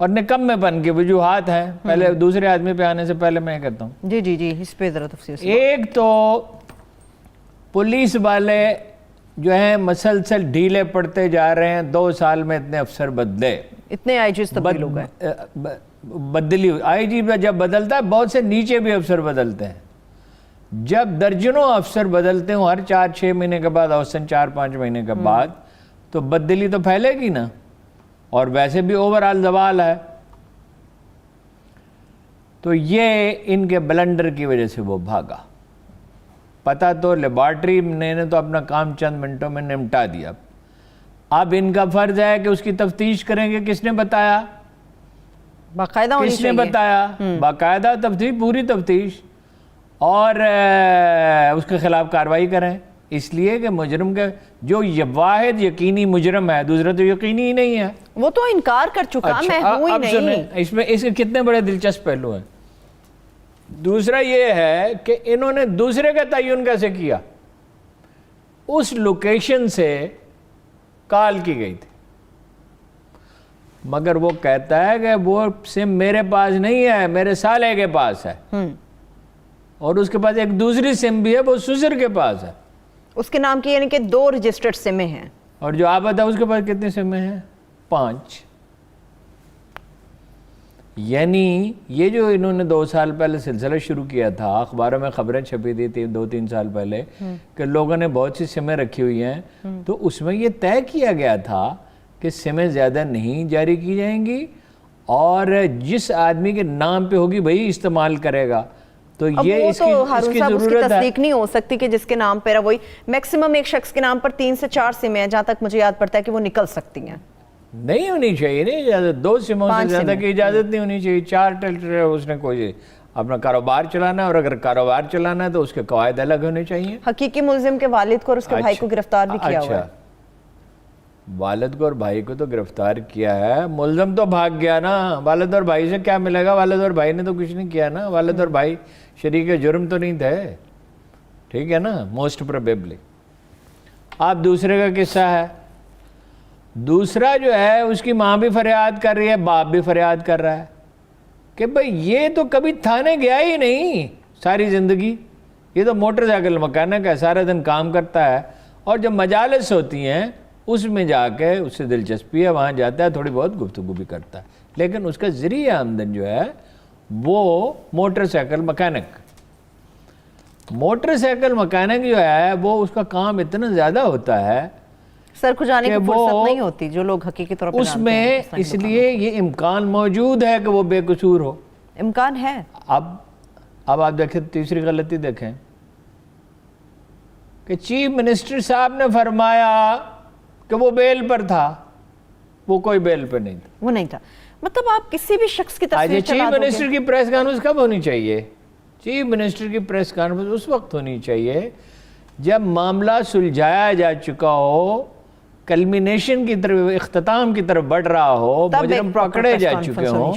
اور نکمے پن کی وجوہات ہیں. پہلے دوسرے آدمی پہ آنے سے پہلے میں کہتا ہوں, جی اس پہ ذرا تفصیل سے. ایک تو پولیس والے جو ہیں مسلسل ڈھیلے پڑتے جا رہے ہیں. 2 سال میں اتنے افسر بدلے, اتنے آئی جیز تبدیل ہو گئے. بدلی آئی جی جب بدلتا ہے بہت سے نیچے بھی افسر بدلتے ہیں. جب درجنوں افسر بدلتے ہوں ہر 4-6 مہینے کے بعد, اوسطاً 4-5 مہینے کے بعد, تو بدلی تو پھیلے گی نا. اور ویسے بھی اوورآل زوال ہے. تو یہ ان کے بلنڈر کی وجہ سے وہ بھاگا. پتہ تو لیبارٹری نے تو اپنا کام چند منٹوں میں نمٹا دیا. اب ان کا فرض ہے کہ اس کی تفتیش کریں گے. کس نے بتایا؟ باقاعدہ ہونی کس نے چاہیے. بتایا؟ باقاعدہ تفتیش, پوری تفتیش, اور اس کے خلاف کارروائی کریں. اس لیے کہ مجرم کے جو واحد یقینی مجرم ہے, دوسرا تو یقینی ہی نہیں ہے. وہ تو انکار کر چکا, میں ہوں ہی اب نہیں. سنیں, اس میں اس کے کتنے بڑے دلچسپ پہلو ہیں. دوسرا یہ ہے کہ انہوں نے دوسرے کا تعین کیسے کیا؟ اس لوکیشن سے کال کی گئی تھی, مگر وہ کہتا ہے کہ وہ سم میرے پاس نہیں ہے, میرے سالے کے پاس ہے. اور اس کے پاس ایک دوسری سم بھی ہے, وہ سسر کے پاس ہے. اس کے نام کی یعنی کہ 2 رجسٹرڈ سمیں ہیں. اور جو آپ بتا اس کے پاس کتنے سمیں ہیں؟ 5. یعنی یہ جو انہوں نے 2 سال پہلے سلسلہ شروع کیا تھا, اخباروں میں خبریں چھپی تھی 2-3 سال پہلے کہ لوگوں نے بہت سی سمیں رکھی ہوئی ہیں, تو اس میں یہ طے کیا گیا تھا کہ سمیں زیادہ نہیں جاری کی جائیں گی, اور جس آدمی کے نام پہ ہوگی وہی استعمال کرے گا. تو یہ اس کی ضرورت ہے. تصدیق نہیں ہو سکتی کہ جس کے نام پہ وہی, میکسیمم ایک شخص کے نام پر 3 سے 4 سمیں ہیں, جہاں تک مجھے یاد پڑتا ہے کہ وہ نکل سکتی ہیں. نہیں ہونی چاہیے, نہیں اجازت. 2 سموں سے زیادہ کی اجازت نہیں ہونی چاہیے. 4 اس نے کوئی اپنا کاروبار چلانا ہے, اور اگر کاروبار چلانا ہے تو اس کے قواعد الگ ہونے چاہیے. حقیقی ملزم کے والد کو اور اس کے بھائی کو گرفتار بھی کیا ہوا ہے. والد کو اور بھائی کو تو گرفتار کیا ہے, ملزم تو بھاگ گیا نا. والد اور بھائی سے کیا ملے گا؟ والد اور بھائی نے تو کچھ نہیں کیا نا. والد اور بھائی شریک جرم تو نہیں تھے, ٹھیک ہے نا, موسٹ پروبیبلی. آپ دوسرے کا قصہ ہے. دوسرا جو ہے اس کی ماں بھی فریاد کر رہی ہے, باپ بھی فریاد کر رہا ہے کہ بھئی یہ تو کبھی تھانے گیا ہی نہیں ساری زندگی. یہ تو موٹر سائیکل مکینک ہے, سارا دن کام کرتا ہے, اور جب مجالس ہوتی ہیں اس میں جا کے اس سے دلچسپی ہے, وہاں جاتا ہے, تھوڑی بہت گفتگو بھی کرتا ہے, لیکن اس کا ذریعہ آمدن جو ہے وہ motor cycle mechanic. Motor cycle mechanic جو ہے وہ اس کا کام اتنا زیادہ ہوتا ہے, سر کھجانے کی فرصت نہیں ہوتی جو لوگ حقیقی طور پر اس میں. اس لیے یہ امکان موجود ہے کہ وہ بے قصور ہو. امکان ہے. اب آپ دیکھیں تیسری غلطی دیکھیں کہ چیف منسٹر صاحب نے فرمایا کہ وہ بیل پر تھا. وہ کوئی بیل پہ نہیں تھا. وہ نہیں تھا. مطلب آپ کسی بھی شخص کی تصویر چلا چیف منسٹر کی پریس کانفرنس کب ہونی چاہیے؟ چیف منسٹر کی پریس کانفرنس اس وقت ہونی چاہیے جب معاملہ سلجھایا جا چکا ہو, کلمینیشن کی طرف, اختتام کی طرف بڑھ رہا ہو, مجرم پکڑے جا چکے ہوں.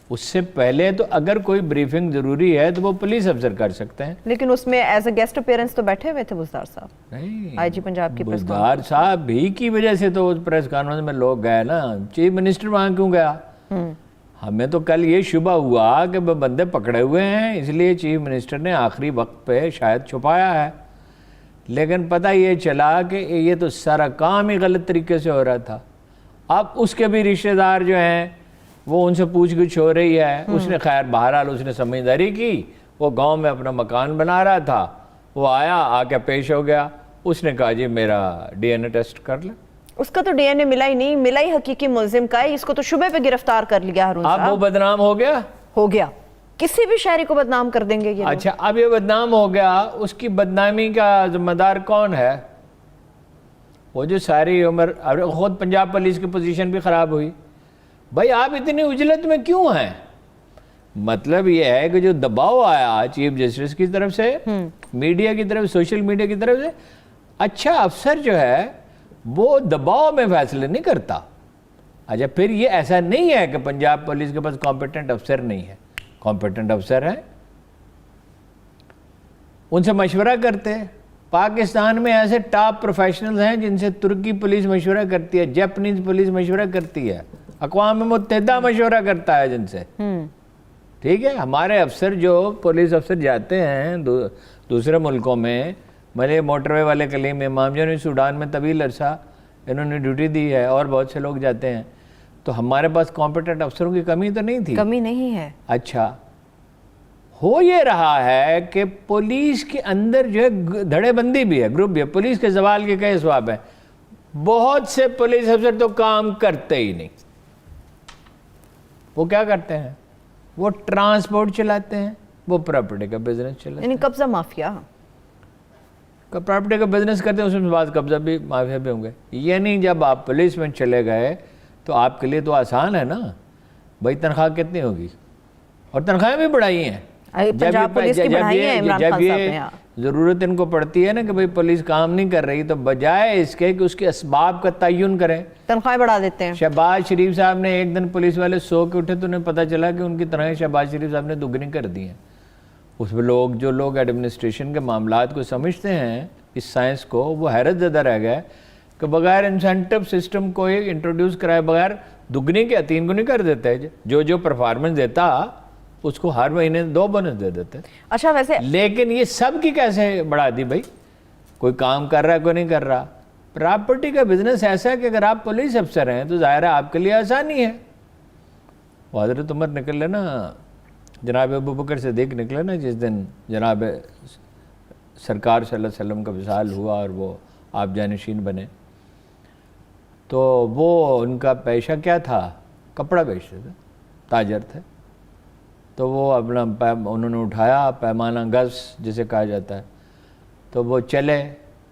اس سے پہلے تو اگر کوئی بریفنگ ضروری ہے تو وہ پولیس افسر کر سکتے ہیں. لیکن اس میں ایز اے گیسٹ اپیرنس تو بیٹھے ہوئے تھے بزدار صاحب, آئی جی پنجاب کی پریس کانفرنس. بزدار صاحب بھی کی وجہ سے تو پریس کانفرنس میں لوگ گئے نا. چیف منسٹر وہاں کیوں گیا؟ ہمیں تو کل یہ شبہ ہوا کہ بندے پکڑے ہوئے ہیں, اس لیے چیف منسٹر نے آخری وقت پہ شاید چھپایا ہے. لیکن پتہ یہ چلا کہ یہ تو سارا کام ہی غلط طریقے سے ہو رہا تھا. اب اس کے بھی رشتہ دار جو ہیں وہ ان سے پوچھ گچھ ہو رہی ہے. اس نے خیر بہرحال اس نے سمجھداری کی, وہ گاؤں میں اپنا مکان بنا رہا تھا, وہ آیا, آ کے پیش ہو گیا. اس نے کہا جی میرا ڈی این اے ٹیسٹ کر لیں. اس کا تو ڈی این اے ملا ہی نہیں, ملا ہی حقیقی ملزم کا ہے. اس کو تو شبہ پہ گرفتار کر لیا ہارون صاحب. اب وہ بدنام ہو گیا. ہو گیا. کسی بھی شہری کو بدنام کر دیں گے یہ. اچھا اب یہ بدنام ہو گیا, اس کی بدنامی کا ذمہ دار کون ہے؟ وہ جو ساری عمر خود پنجاب پولیس کی پوزیشن بھی خراب ہوئی. بھائی آپ اتنی اجلت میں کیوں ہیں؟ مطلب یہ ہے کہ جو دباؤ آیا چیف جسٹس کی طرف سے, میڈیا کی طرف, سوشل میڈیا کی طرف سے, اچھا افسر جو ہے وہ دباؤ میں فیصلے نہیں کرتا. اچھا پھر یہ ایسا نہیں ہے کہ پنجاب پولیس کے پاس کمپیٹنٹ افسر نہیں ہے, کمپیٹنٹ افسر ہیں, ان سے مشورہ کرتے ہیں. پاکستان میں ایسے ٹاپ پروفیشنلز ہیں جن سے ترکی پولیس مشورہ کرتی ہے, جاپنیز پولیس مشورہ کرتی ہے, اقوام متحدہ مشورہ کرتا ہے جن سے. ٹھیک ہے, ہمارے افسر جو پولیس افسر جاتے ہیں دوسرے ملکوں میں, میرے موٹر وے والے کلیم امام جو نے سوڈان میں طویل عرصہ انہوں نے ڈیوٹی دی ہے, اور بہت سے لوگ جاتے ہیں, تو ہمارے پاس کمپیٹنٹ افسروں کی کمی تو نہیں تھی. کمی نہیں ہے. اچھا, ہو یہ رہا ہے کہ پولیس کے اندر جو ہے دھڑے بندی بھی ہے, گروپ بھی ہے. پولیس کے زوال کے کئی اسباب ہیں. بہت سے پولیس افسر تو کام کرتے ہی نہیں. وہ کیا کرتے ہیں؟ وہ ٹرانسپورٹ چلاتے ہیں, وہ پراپرٹی کا بزنس چلاتے ہیں. یعنی قبضہ مافیا. پراپرٹی کا بزنس کرتے ہیں, اس میں بعض قبضہ بھی مافیا بھی ہوں گے. یعنی جب آپ پولیس میں چلے گئے تو آپ کے لیے تو آسان ہے نا بھائی, تنخواہ کتنی ہوگی, اور تنخواہیں بھی بڑھائی ہیں. پنجاب پولیس کی بڑھائی ہے عمران خان صاحب نے. ضرورت ان کو پڑتی ہے نا کہ بھئی پولیس کام نہیں کر رہی, تو بجائے اس کے کہ اس کے اسباب کا تعین کریں, تنخواہیں بڑھا دیتے ہیں. شہباز شریف صاحب نے ایک دن پولیس والے سو کے اٹھے تو انہیں پتہ چلا کہ ان کی تنخواہیں شہباز شریف صاحب نے دگنی کر دی ہیں. اس میں جو لوگ ایڈمنسٹریشن کے معاملات کو سمجھتے ہیں, اس سائنس کو, وہ حیرت زدہ رہ گئے کہ بغیر انسینٹو سسٹم کو انٹروڈیوس کرائے بغیر دگنی کے 3 گنی کر دیتے ہیں. جو پرفارمنس دیتا اس کو ہر مہینے 2 بونس دے دیتے. اچھا ویسے لیکن یہ سب کی کیسے بڑھا دی بھائی؟ کوئی کام کر رہا ہے, کوئی نہیں کر رہا. پراپرٹی کا بزنس ایسا ہے کہ اگر آپ پولیس افسر ہیں تو ظاہر ہے آپ کے لیے آسانی ہے. وہ حضرت عمر نکلے نا, جناب ابوبکر صدیق نکلے نا جس دن جناب سرکار صلی اللہ علیہ وسلم کا وصال ہوا اور وہ آپ جانشین بنے, تو وہ ان کا پیشہ کیا تھا؟ کپڑا بیچتے تھے, تاجر تھے. تو وہ اپنا انہوں نے اٹھایا پیمانہ گز جسے کہا جاتا ہے, تو وہ چلے.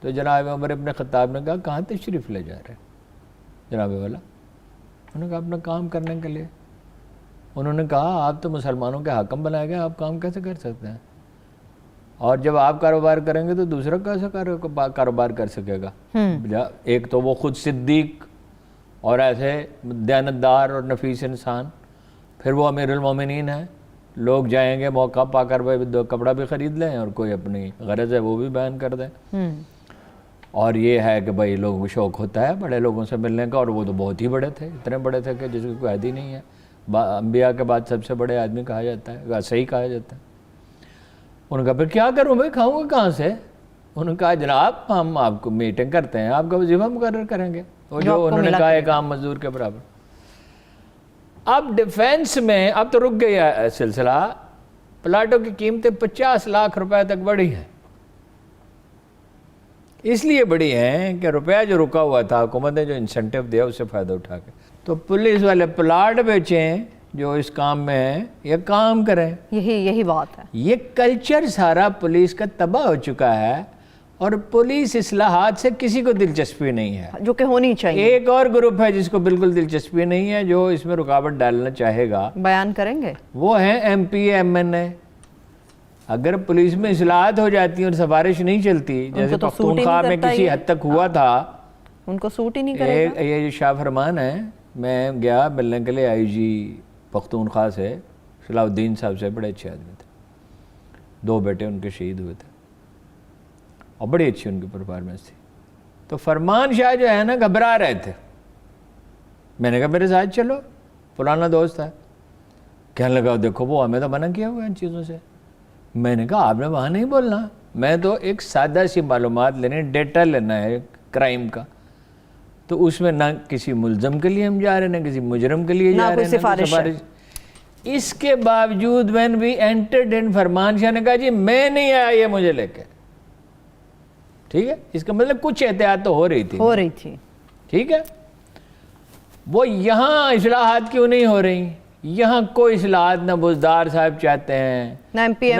تو جناب عمر ابن خطاب نے کہا کہاں تشریف لے جا رہے جناب والا؟ انہوں نے کہا اپنا کام کرنے کے لیے. انہوں نے کہا آپ تو مسلمانوں کے حاکم بنائے گئے, آپ کام کیسے کر سکتے ہیں؟ اور جب آپ کاروبار کریں گے تو دوسرا کیسے کاروبار کر سکے گا؟ ایک تو وہ خود صدیق اور ایسے دیانتدار اور نفیس انسان, پھر وہ امیر المومنین ہیں. لوگ جائیں گے موقع پا کر کپڑا بھی خرید لیں اور کوئی اپنی غرض ہے وہ بھی بیان کر دیں. اور یہ ہے کہ بھائی لوگوں کو شوق ہوتا ہے بڑے لوگوں سے ملنے کا, اور وہ تو بہت ہی بڑے تھے, اتنے بڑے تھے کہ جس کی کوئی حد ہی نہیں ہے. انبیاء کے بعد سب سے بڑے آدمی کہا جاتا ہے, صحیح کہا جاتا ہے. انہوں نے کہا پھر کیا کروں بھائی, کھاؤں گا کہاں سے؟ انہوں نے کہا جناب ہم آپ کو میٹنگ کرتے ہیں, آپ کا وظیفہ مقرر کریں گے. اور جو انہوں نے کہا ایک عام مزدور کے برابر. اب ڈیفینس میں اب تو رک گیا سلسلہ, پلاٹوں کی قیمتیں 50 لاکھ روپے تک بڑھی ہیں. اس لیے بڑی ہیں کہ روپیہ جو رکا ہوا تھا حکومت نے جو انسینٹیو دیا اس سے فائدہ اٹھا کے, تو پولیس والے پلاٹ بیچیں جو اس کام میں ہیں یا کام کریں. یہی بات ہے. یہ کلچر سارا پولیس کا تباہ ہو چکا ہے, اور پولیس اصلاحات سے کسی کو دلچسپی نہیں ہے, جو کہ ہونی چاہیے. ایک اور گروپ ہے جس کو بالکل دلچسپی نہیں ہے, جو اس میں رکاوٹ ڈالنا چاہے گا. بیان کریں گے. وہ ہیں ایم پی ایم این اے. اگر پولیس میں اصلاحات ہو جاتی ہیں اور سفارش نہیں چلتی, جیسے پختونخوا میں کسی حد تک ہوا تھا, ان کو سوٹ ہی نہیں کرے گا. یہ جو شاہ فرمان ہے, میں گیا ملنے کے لیے آئی جی پختونخوا سے, صلاح الدین صاحب سے, بڑے اچھے آدمی تھے. 2 بیٹے ان کے شہید ہوئے تھے اور بڑی اچھی ان کی پرفارمنس تھی. تو فرمان شاہ جو ہے نا گھبرا رہے تھے. میں نے کہا میرے ساتھ چلو, پرانا دوست ہے. کہنے لگا دیکھو وہ ہمیں تو منع کیا ہوا ان چیزوں سے. میں نے کہا آپ نے وہاں نہیں بولنا, میں تو ایک سادہ سی معلومات لینے, ڈیٹا لینا ہے کرائم کا. تو اس میں نہ کسی ملزم کے لیے ہم جا رہے ہیں, نہ کسی مجرم کے لیے جا رہے ہیں, نہ سفارش. اس کے باوجود when we entered in, فرمان شاہ نے کہا جی میں نہیں آیا یہ مجھے لے کے. ٹھیک ہے, اس کا مطلب کچھ احتیاط تو ہو رہی تھی. ٹھیک ہے, وہ یہاں اصلاحات کیوں نہیں ہو رہی؟ یہاں کوئی اصلاحات نہ بزدار صاحب چاہتے ہیں, نہ ایم پی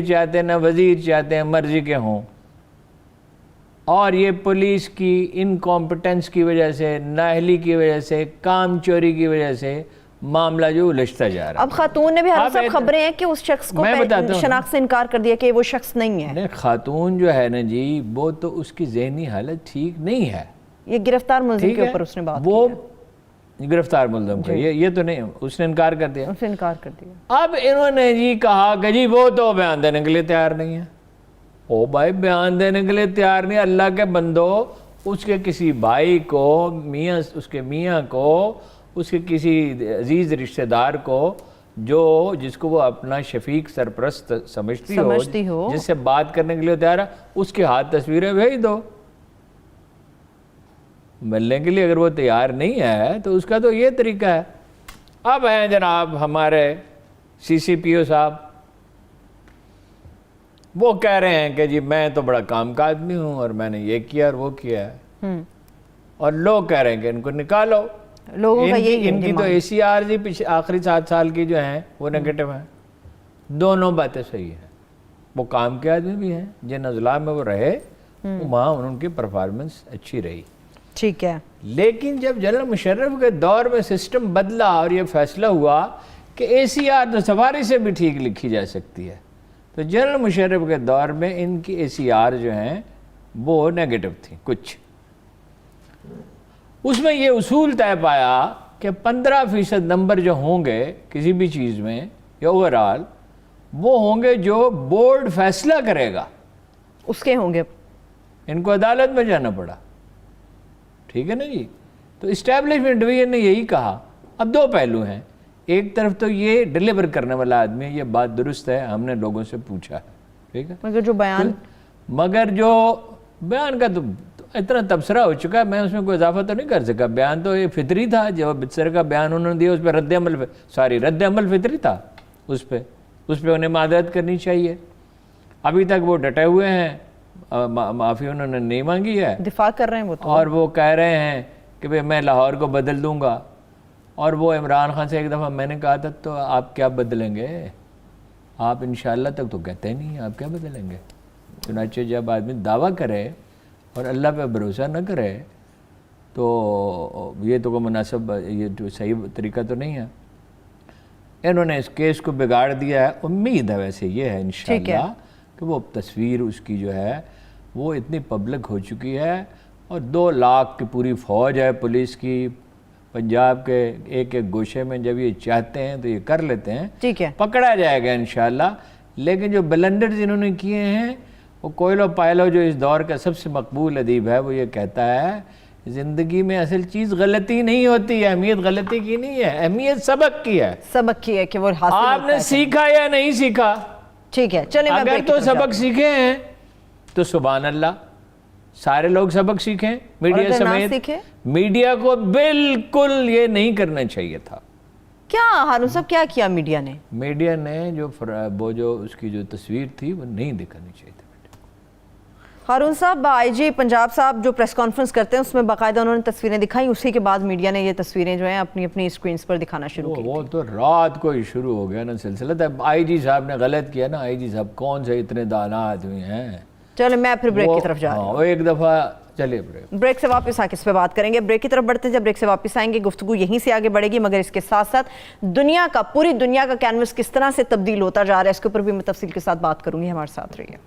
چاہتے ہیں, نہ وزیر چاہتے ہیں, مرضی کے ہوں. اور یہ پولیس کی انکمپٹنس کی وجہ سے, نااہلی کی وجہ سے, کام چوری کی وجہ سے معاملہ جو الجھتا جا رہا ہے. اب خاتون نے بھی ہر سب خبریں ہیں کہ اس شخص کو شناخت سے انکار کر دیا کہ وہ شخص نہیں ہے. خاتون جو ہے نا جی, وہ تو اس کی ذہنی حالت ٹھیک نہیں ہے. یہ گرفتار ملزم کے اوپر اس نے بات کی. وہ گرفتار ملزم کا یہ تو نہیں, اس نے انکار کر دیا. اب انہوں نے جی کہا کہ جی وہ تو بیان دینے کے لیے تیار نہیں ہے. او بھائی بیان دینے کے لیے تیار نہیں, اللہ کے بندو, اس کے کسی بھائی کو میاں، اس کے میاں کو، اس کے کسی عزیز رشتہ دار کو جس کو وہ اپنا شفیق سرپرست سمجھتی ہو، جس سے بات کرنے کے لیے تیار ہے، اس کے ہاتھ تصویریں بھیج دو ملنے کے لیے۔ اگر وہ تیار نہیں ہے تو اس کا تو یہ طریقہ ہے۔ اب ہیں جناب ہمارے سی پی او صاحب، وہ کہہ رہے ہیں کہ جی میں تو بڑا کام کا آدمی ہوں اور میں نے یہ کیا اور وہ کیا ہے، اور لوگ کہہ رہے ہیں کہ ان کو نکالو۔ لوگوں کا ان کی تو اے سی آر جی آخری 7 سال کی جو ہیں وہ نیگیٹو ہیں۔ دونوں باتیں صحیح ہیں، وہ کام کے آدمی بھی ہیں، جن اضلاع میں وہ رہے وہاں ان کی پرفارمنس اچھی رہی، ٹھیک ہے۔ لیکن جب جنرل مشرف کے دور میں سسٹم بدلا اور یہ فیصلہ ہوا کہ اے سی آر تو سفاری سے بھی ٹھیک لکھی جا سکتی ہے، تو جنرل مشرف کے دور میں ان کی اے سی آر جو ہیں وہ نیگیٹو تھیں کچھ۔ اس میں یہ اصول طے پایا کہ 15% نمبر جو ہوں گے کسی بھی چیز میں یا اوورآل، وہ ہوں گے جو بورڈ فیصلہ کرے گا، اس کے ہوں گے۔ ان کو عدالت میں جانا پڑا، ٹھیک ہے نا جی۔ تو اسٹیبلشمنٹ ڈویژن نے یہی کہا۔ اب 2 پہلو ہیں، ایک طرف تو یہ ڈیلیور کرنے والا آدمی ہے، یہ بات درست ہے، ہم نے لوگوں سے پوچھا ہے، ٹھیک ہے، مگر جو بیان کا تو اتنا تبصرہ ہو چکا ہے، میں اس میں کوئی اضافہ تو نہیں کر سکا۔ بیان تو یہ فطری تھا، جو بچر کا بیان انہوں نے دیا اس پہ رد عمل فطری تھا، اس پہ انہیں معذرت کرنی چاہیے۔ ابھی تک وہ ڈٹے ہوئے ہیں، معافی انہوں نے نہیں مانگی ہے، دفاع کر رہے ہیں وہ تو، اور وہ کہہ رہے ہیں کہ میں لاہور کو بدل دوں گا۔ اور وہ عمران خان سے ایک دفعہ میں نے کہا تھا تو آپ کیا بدلیں گے؟ آپ انشاءاللہ تک تو کہتے نہیں، آپ کیا بدلیں گے؟ چنانچہ جب آدمی دعویٰ کرے اور اللہ پہ بھروسہ نہ کرے تو یہ تو کوئی مناسب، یہ تو صحیح طریقہ تو نہیں ہے۔ انہوں نے اس کیس کو بگاڑ دیا ہے۔ امید ہے ویسے یہ ہے انشاءاللہ کہ وہ تصویر اس کی جو ہے وہ اتنی پبلک ہو چکی ہے، اور 2 لاکھ کی پوری فوج ہے پولیس کی پنجاب کے ایک گوشے میں، جب یہ چاہتے ہیں تو یہ کر لیتے ہیں، ٹھیک ہے، پکڑا جائے گا انشاءاللہ۔ لیکن جو بلنڈرز انہوں نے کیے ہیں، وہ کوئلو پائلو جو اس دور کا سب سے مقبول ادیب ہے، وہ یہ کہتا ہے زندگی میں اصل چیز غلطی نہیں ہوتی ہے، اہمیت غلطی کی نہیں ہے، اہمیت سبق کی ہے کہ وہ حاصل آپ نے سیکھا یا نہیں سیکھا۔ ٹھیک ہے، چلیں اگر تو سبق سیکھے ہیں تو سبحان اللہ، سارے لوگ سبق سیکھیں، میڈیا سمیت۔ میڈیا کو بالکل یہ نہیں کرنا چاہیے تھا۔ کیا ہارون صاحب کیا کیا میڈیا نے؟ میڈیا نے جو اس کی جو تصویر تھی وہ نہیں دکھانی چاہیے تھی۔ ہارون صاحب، آئی جی پنجاب صاحب جو پریس کانفرنس کرتے ہیں اس میں باقاعدہ انہوں نے تصویریں دکھائیں، اسی کے بعد میڈیا نے یہ تصویریں جو ہیں اپنی اسکرینز پر دکھانا شروع کی۔ وہ تو رات کو ہی شروع ہو گیا نا سلسلہ۔ تب آئی جی صاحب نے غلط کیا نا، آئی جی صاحب کون سے اتنے دانا آدمی ہیں۔ چلیں میں پھر بریک کی طرف جا رہا ہوں۔ ایک دفعہ چلیے بریک سے واپس آ کے اس پہ بات کریں گے۔ بریک کی طرف بڑھتے ہیں، جب بریک سے واپس آئیں گے گفتگو یہیں سے آگے بڑھے گی، مگر اس کے ساتھ ساتھ پوری دنیا کا کینوس کس طرح سے تبدیل ہوتا جا رہا ہے اس کے اوپر بھی میں تفصیل کے ساتھ بات کروں گی۔ ہمارے ساتھ رہیے۔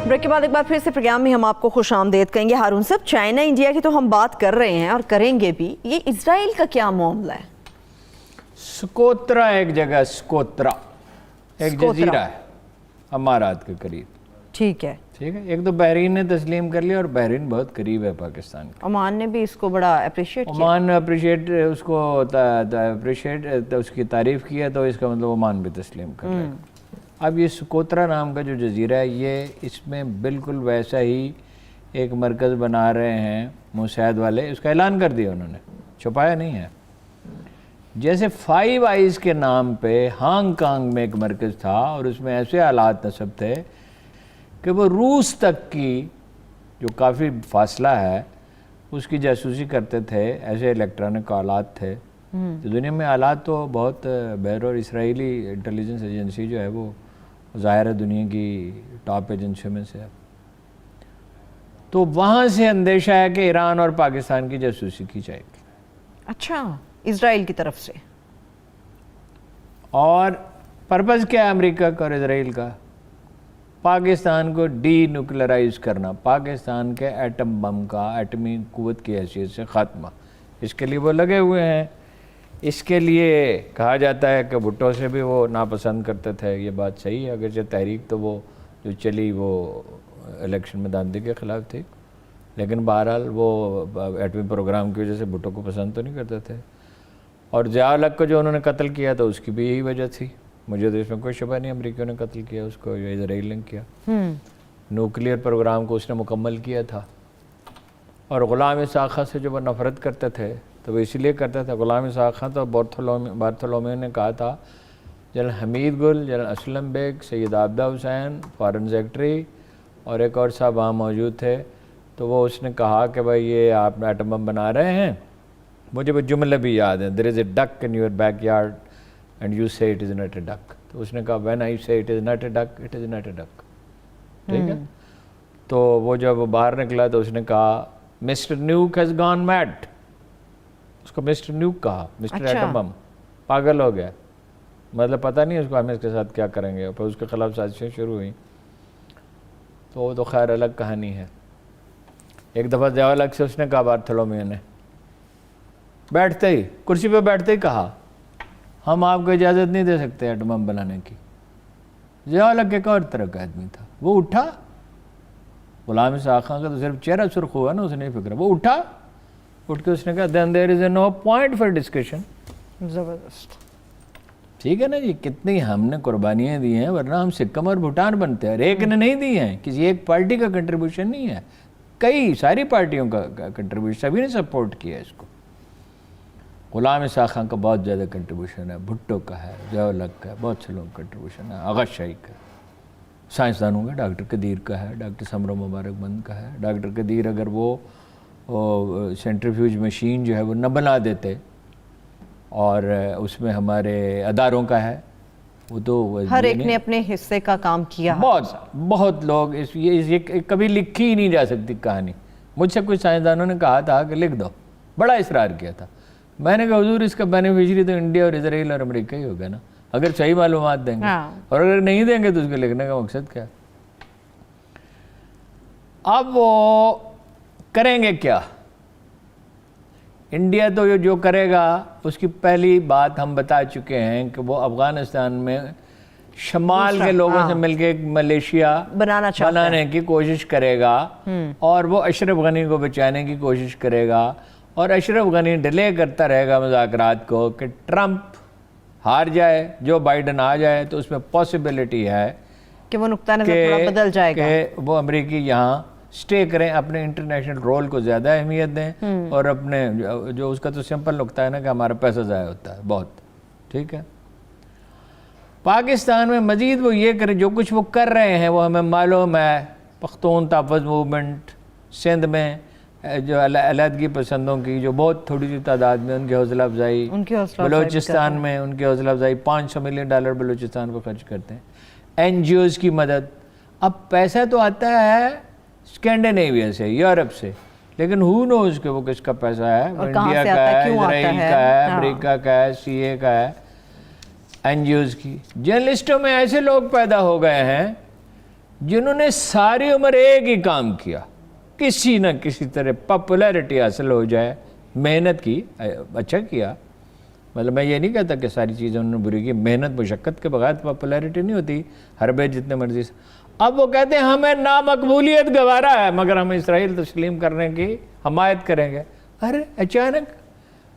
بریک کے بعد ایک بار پھر سے پروگرام میں ہم آپ کو خوش آمدید کہیں گے۔ ہارون صاحب، چائنا انڈیا کی تو ہم بات کر رہے ہیں اور کریں گے بھی، یہ اسرائیل کا کیا معاملہ ہے؟ سکوترا ایک جگہ، سکوترا ایک جزیرہ ہے امارات کے قریب، ٹھیک ہے، ایک تو بحرین نے تسلیم کر لیا، اور بحرین بہت قریب ہے پاکستان کے۔ عمان نے بھی اس کو بڑا اپریشیٹ کیا، عمان نے اس کی تعریف کی ہے، تو اس کا مطلب عمان بھی تسلیم کر لے گا۔ اب یہ سکوترا نام کا جو جزیرہ ہے، یہ اس میں بالکل ویسا ہی ایک مرکز بنا رہے ہیں موساد والے، اس کا اعلان کر دیا انہوں نے، چھپایا نہیں ہے۔ جیسے 5 آئیز کے نام پہ ہانگ کانگ میں ایک مرکز تھا، اور اس میں ایسے آلات نصب تھے کہ وہ روس تک کی جو کافی فاصلہ ہے اس کی جاسوسی کرتے تھے، ایسے الیکٹرانک آلات تھے۔ تو دنیا میں آلات تو بہت بہر، اور اسرائیلی انٹیلیجنس ایجنسی جو ہے وہ ظاہر ہے دنیا کی ٹاپ ایجنسیوں میں سے ہے۔ تو وہاں سے اندیشہ ہے کہ ایران اور پاکستان کی جاسوسی کی جائے گی۔ اچھا، اسرائیل کی طرف سے؟ اور پرپز کیا ہے امریکہ کا اور اسرائیل کا؟ پاکستان کو ڈی نیوکلرائز کرنا، پاکستان کے ایٹم بم کا ایٹمی قوت کی حیثیت سے خاتمہ، اس کے لیے وہ لگے ہوئے ہیں۔ اس کے لیے کہا جاتا ہے کہ بھٹو سے بھی وہ ناپسند کرتے تھے، یہ بات صحیح ہے، اگرچہ تحریک تو وہ جو چلی وہ الیکشن میں داندھی کے خلاف تھی، لیکن بہرحال وہ ایٹمی پروگرام کی وجہ سے بھٹو کو پسند تو نہیں کرتے تھے۔ اور ضیاء الحق کو جو انہوں نے قتل کیا تو اس کی بھی یہی وجہ تھی، مجھے تو اس میں کوئی شبہ نہیں امریکیوں نے قتل کیا اس کو یا اسرائیل نے کیا۔ نیوکلیئر پروگرام کو اس نے مکمل کیا تھا۔ اور غلام اسحاق خاں سے جو وہ نفرت کرتے تھے تو وہ اسی لیے کرتا تھا، غلام اسحاق خاں تو بارتھولومیو نے کہا تھا، جنرل حمید گل، جنرل اسلم بیگ، سید عابدہ حسین، فارن سیکٹری اور ایک اور صاحب وہاں موجود تھے، تو وہ اس نے کہا کہ بھائی یہ آپ ایٹم بم بنا رہے ہیں، مجھے وہ جملے بھی یاد ہیں، there is a duck in your backyard and you say it is not a duck، تو اس نے کہا when I say it is not a duck, it is not a duck، ٹھیک ہے؟ تو وہ جب باہر نکلا تو اس نے کہا مسٹر نیوک has gone mad، اس کو مسٹر نیوک کہا، مسٹر ایٹم بم، پاگل ہو گیا، مطلب پتہ نہیں اس کو ہم اس کے ساتھ کیا کریں گے، پھر اس کے خلاف سازشیں شروع ہوئیں، تو وہ تو خیر الگ کہانی ہے۔ ایک دفعہ ضیاء الحق سے اس نے کہا بارتھولومیو نے، بیٹھتے ہی کرسی پہ بیٹھتے ہی کہا ہم آپ کو اجازت نہیں دے سکتے ایٹم بم بنانے کی۔ ضیاء الحق ایک اور طرح کا آدمی تھا، وہ اٹھا، غلام اسحاق خاں کا تو صرف چہرہ سرخ ہوا نا، اسے نہیں فکر، وہ اٹھا، اٹھ کے اس نے کہا then there is no point for discussion۔ زبردست، ٹھیک ہے نا جی، کتنی ہم نے قربانیاں دی ہیں، ورنہ ہم سکم اور بھوٹان بنتے ہیں، اور ایک نے نہیں دی ہیں، کسی ایک پارٹی کا کنٹریبیوشن نہیں ہے، کئی ساری پارٹیوں کا کنٹریبیوشن، سبھی نے سپورٹ کیا اس کو۔ غلام اسحاق خاں کا بہت زیادہ کنٹریبیوشن ہے، بھٹو کا ہے، ضیاء الحق کا ہے، بہت سے لوگوں کا کنٹریبیوشن ہے، آغا شاہی کا ہے، سائنسدانوں کا ڈاکٹر قدیر کا ہے، ڈاکٹر سمرو مبارک بند کا ہے۔ ڈاکٹر قدیر اگر وہ سینٹریفیوج مشین جو ہے وہ نہ بنا دیتے، اور اس میں ہمارے اداروں کا ہے، وہ تو ہر ایک نے اپنے حصے کا کام کیا، بہت لوگ یہ کبھی لکھی ہی نہیں جا سکتی کہانی۔ مجھ سے کچھ سائنسدانوں نے کہا تھا کہ لکھ دو، بڑا اصرار کیا تھا، میں نے کہا حضور اس کا بینیفیشری تو انڈیا اور اسرائیل اور امریکہ ہی ہوگا نا، اگر صحیح معلومات دیں گے، اور اگر نہیں دیں گے تو اس کو لکھنے کا مقصد کیا؟ اب وہ کریں گے کیا؟ انڈیا تو جو کرے گا اس کی پہلی بات ہم بتا چکے ہیں کہ وہ افغانستان میں شمال کے لوگوں سے مل کے ایک ملیشیا بنانے کی کوشش کرے گا، اور وہ اشرف غنی کو بچانے کی کوشش کرے گا، اور اشرف غنی ڈیلے کرتا رہے گا مذاکرات کو کہ ٹرمپ ہار جائے، جو بائیڈن آ جائے، تو اس میں پاسبلٹی ہے کہ وہ نقطہ نظر تھوڑا بدل جائے گا، کہ وہ امریکی یہاں سٹے کریں، اپنے انٹرنیشنل رول کو زیادہ اہمیت دیں، اور اپنے جو اس کا تو سمپل نقطہ ہے نا کہ ہمارا پیسہ ضائع ہوتا ہے بہت، ٹھیک ہے۔ پاکستان میں مزید وہ یہ کریں، جو کچھ وہ کر رہے ہیں وہ ہمیں معلوم ہے، پختون تحفظ موومنٹ سندھ میں، جو علیحدگی پسندوں کی جو بہت تھوڑی سی تعداد میں ان کی حوصلہ افزائی، بلوچستان میں ان کی حوصلہ افزائی، $500 ملین بلوچستان کو خرچ کرتے ہیں، این جی اوز کی مدد۔ اب پیسہ تو آتا ہے اسکینڈینیویا سے، یورپ سے، لیکن ہو نوز کہ وہ کس کا پیسہ ہے، انڈیا کا ہے، اسرائیل کا ہے، امریکہ کا ہے، سی اے کا ہے، این جی اوز کی۔ جرنلسٹوں میں ایسے لوگ پیدا ہو گئے ہیں جنہوں نے ساری عمر ایک ہی کام کیا، کسی نہ کسی طرح پاپولیرٹی حاصل ہو جائے، محنت کی، اچھا کیا، مطلب میں یہ نہیں کہتا کہ ساری چیزیں انہوں نے بری کی، محنت مشقت کے بغیر پاپولیرٹی نہیں ہوتی، ہر بیت جتنے مرضی سے۔ اب وہ کہتے ہیں ہمیں نامقبولیت گوارا ہے مگر ہم اسرائیل تسلیم کرنے کی حمایت کریں گے۔ ارے اچانک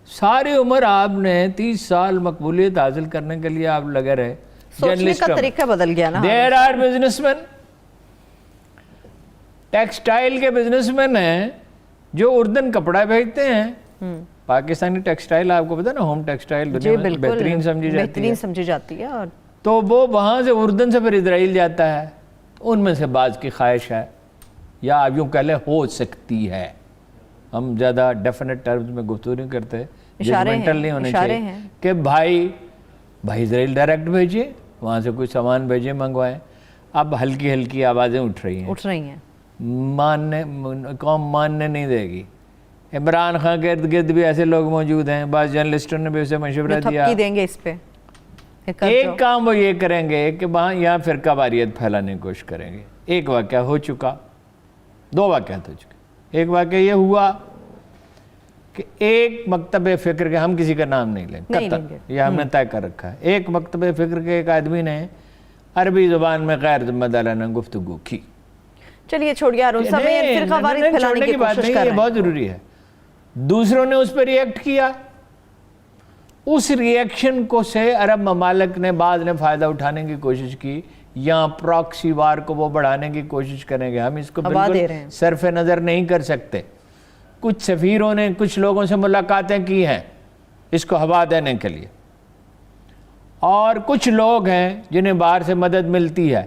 ساری عمر آپ نے 30 سال مقبولیت حاصل کرنے کے لیے آپ لگے رہے، سوچنے کا طریقہ بدل گیا نا۔ There are businessman, textile کے بزنس مین ہیں جو اردن کپڑا بھیجتے ہیں، پاکستانی ٹیکسٹائل آپ کو پتا نا، ہوم ٹیکسٹائل بہترین سمجھی جاتی ہے، اور تو وہ وہاں سے اردن سے پھر اسرائیل جاتا ہے، ان میں سے بعض کی خواہش ہے، یا آپ یوں کہہ لیں ہو سکتی ہے، ہم زیادہ ڈیفینٹ ٹرمز میں گفتگو نہیں کرتے، ججمنٹل نہیں ہونے چاہیے، کہ بھائی اسرائیل ڈائریکٹ بھیجیے، وہاں سے کوئی سامان بھیجیں، منگوائیں۔ اب ہلکی ہلکی آوازیں اٹھ رہی ہیں، قوم ماننے نہیں دے گی۔ عمران خان کے ارد گرد بھی ایسے لوگ موجود ہیں، بعض جرنلسٹوں نے بھی اسے مشورہ دیا، دیں گے اس پہ ایک کام وہ یہ کریں گے کہ وہاں یہاں فرقہ واریت پھیلانے کی کوشش کریں گے. ایک واقعہ ہو چکا, 2 واقعات ہو چکے. ایک واقعہ یہ ہوا کہ ایک مکتب فکر کے, ہم کسی کا نام نہیں لیں قطعاً, یہ ہم نے طے کر رکھا ہے, ایک مکتب فکر کے ایک آدمی نے عربی زبان میں غیر ذمہ دارانہ گفتگو کی. چلیے چھوڑیے ہارون صاحب, یہ فرقہ واریت پھیلانے کی کوشش کر رہے ہیں, یہ بہت ضروری ہے. دوسروں نے اس پہ ریئیکٹ کیا, اس ریئیکشن کو سے عرب ممالک نے بعض نے فائدہ اٹھانے کی کوشش کی, یا پراکسی وار کو وہ بڑھانے کی کوشش کریں گے. ہم اس کو بالکل صرف نظر نہیں کر سکتے. کچھ سفیروں نے کچھ لوگوں سے ملاقاتیں کی ہیں اس کو ہوا دینے کے لیے, اور کچھ لوگ ہیں جنہیں باہر سے مدد ملتی ہے,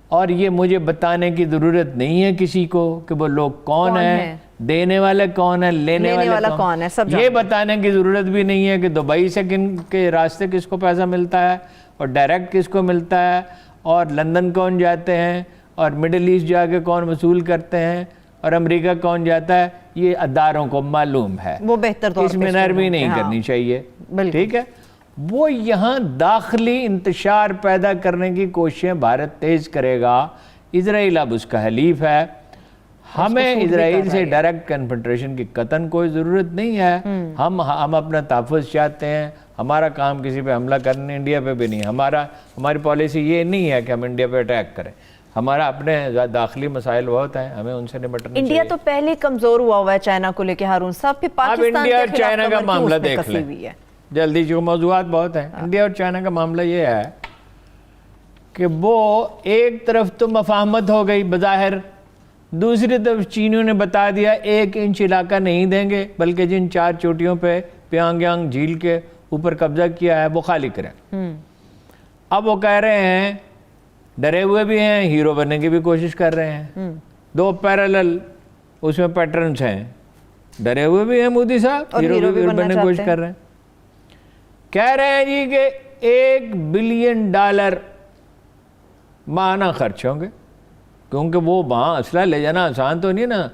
اور یہ مجھے بتانے کی ضرورت نہیں ہے کسی کو کہ وہ لوگ کون ہیں, دینے والے کون ہیں, لینے والے کون ہیں. یہ بتانے کی ضرورت بھی نہیں ہے کہ دبئی سے کن کے راستے کس کو پیسہ ملتا ہے اور ڈائریکٹ کس کو ملتا ہے, اور لندن کون جاتے ہیں, اور مڈل ایسٹ جا کے کون وصول کرتے ہیں, اور امریکہ کون جاتا ہے. یہ اداروں کو معلوم ہے, وہ بہتر طور اس میں نرمی نہیں کرنی چاہیے. ٹھیک ہے, وہ یہاں داخلی انتشار پیدا کرنے کی کوششیں بھارت تیز کرے گا. اسرائیل اب اس کا حلیف ہے. ہمیں اسرائیل سے ڈائریکٹ کنفرنٹریشن کی قطعاً کوئی ضرورت نہیں ہے. ہم اپنا تحفظ چاہتے ہیں. ہمارا کام کسی پہ حملہ کرنے, انڈیا پہ بھی نہیں. ہماری پالیسی یہ نہیں ہے کہ ہم انڈیا پہ اٹیک کریں. ہمارا اپنے داخلی مسائل بہت ہیں, ہمیں ان سے نمٹنا چاہیے. انڈیا تو پہلے کمزور ہوا ہے چائنا کو لے کے ہارون صاحب, پھر پاکستان انڈیا اور چائنا کا معاملہ دیکھ لیں جلدی, جو موضوعات بہت ہیں. انڈیا اور چائنا کا معاملہ یہ ہے کہ وہ ایک طرف تو مفاہمت ہو گئی بظاہر, دوسری طرف چینیوں نے بتا دیا 1 انچ علاقہ نہیں دیں گے, بلکہ جن 4 چوٹیوں پہ پیانگ یانگ جھیل کے اوپر قبضہ کیا ہے وہ خالی کریں. اب وہ کہہ رہے ہیں, ڈرے ہوئے بھی ہیں, ہیرو بننے کی بھی کوشش کر رہے ہیں. 2 پیرالل اس میں پیٹرنز ہیں. ڈرے ہوئے بھی ہیں مودی صاحب, ہیرو بھی بننے کی کوشش کر رہے ہیں. کہہ رہے ہیں جی کہ $1 بلین ماہانہ خرچ ہوں گے, کیونکہ وہ وہاں اسلحہ لے جانا آسان تو نہیں نا.